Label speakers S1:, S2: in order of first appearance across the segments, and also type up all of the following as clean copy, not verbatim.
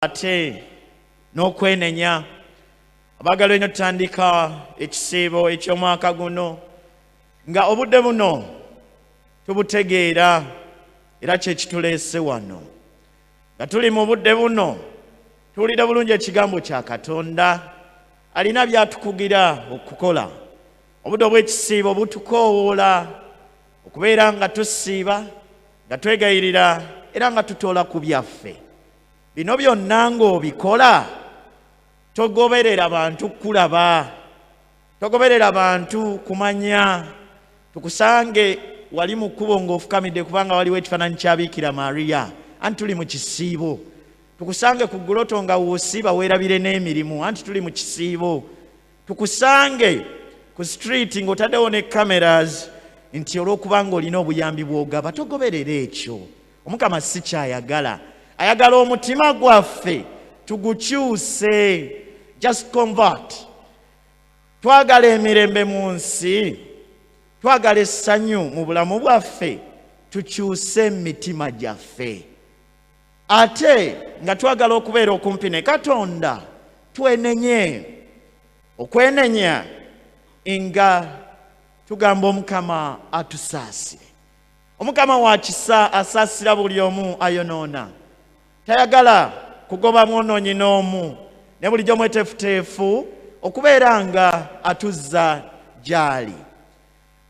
S1: ate n'okwenenya abagala ennyo tutandika ekisiibo eky'omwaka guno nga obudde buno tubutegeera era kye kituleese wano nga tuli mu budde buno tuwulira bulungi ekigambo kya Katonda alina by'atukugira okukola. Obudde obw'ekisiibo butukoowoola okubeera nga tusiiba nga twegayirira era nga tutoola ku byaffe. Bino byonna ng'obikola togoberera bantu kulaba, togoberera bantu kumanya, tukusange wali mu kkubo ng'ofukamidde kubanga waliwo ekifaananyi kya Biikira Mariya anti tuli mu kisiibo. Tukusange ku guloto nga w'osiiba weerabire n'emirimu anti tuli mu kisiibo. Tukusange ku street ng'otaddewo ne cameras nti olw'okuba ng'olina obuyambi bw'ogaba togoberera ekyo. Omukama si kyayagala, ayagala omutima gwaffe tugukyuse. Just convert. Twagala emirembe mu nsi, twagala essanyu mu bulamu bwaffe, tukyuse emitima gyaffe. Ate nga twagala okubeera okumpi ne Katonda, twenenye. Okwenenya nga tugamba Omukama atusaasire. Omukama wa kisa asaasira buli omu ayonoona. Tayagala kugoba mwonoonyi n'omu, ne bulijjo mweteefuteefu okubeera nga atuzza gy'ali.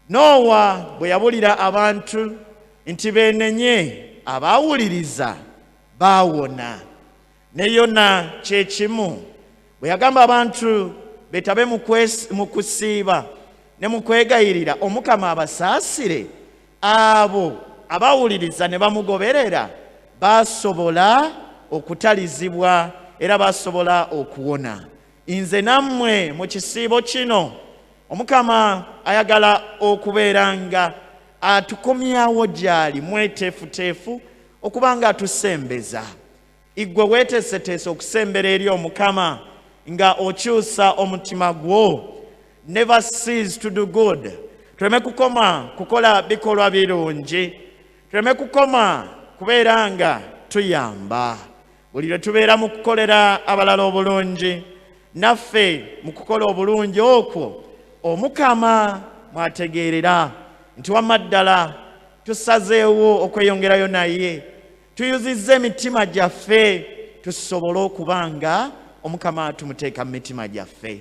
S1: Noowa bwe yabulira abantu nti beenenye, abaawuliriza baawona. Ne Yona kye kimu bwe yagamba abantu beetabe mu kusiiba ne mu kwegayirira Omukama abasaasire, abo abaawuliriza ne bamugoberera baasobola okutalizibwa era basobola okuwona. Nze nammwe mu kisiibo kino Omukama ayagala okubeera nga atukomyawo gy'ali mweteefuteefu okuba nga atusembeza. Igwe weeteeseteese okusembera eri Omukama nga okyusa omutima gwo. Never cease to do good. Tuleme kukoma kukola bikolwa birungi, tuleme kukoma kubeera nga tuyamba. Buli lwe tubeera mu kukolera abalala obulungi, naffe mu kukola obulungi okwo Omukama mwategeerera nti wamma ddala tusazeewo okweyongerayo naye, tuyuzizza emitima gyaffe tusobole okuba nga Omukama tumuteeka mu mitima gyaffe.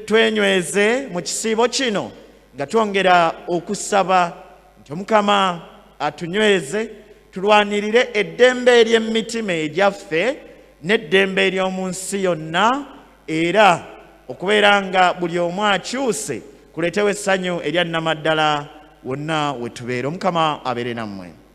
S1: Twenyweze mu kisiibo kino nga twongera okusaba nti Omukama atunyweze, tulwanirire eddembe ery'emitima egyaffe n'eddembe ery'omu nsi yonna, era okubeera nga buli omu akyuse kuleetewo essanyu erya nnamaddala wonna we tubeera. Omukama abeere nammwe.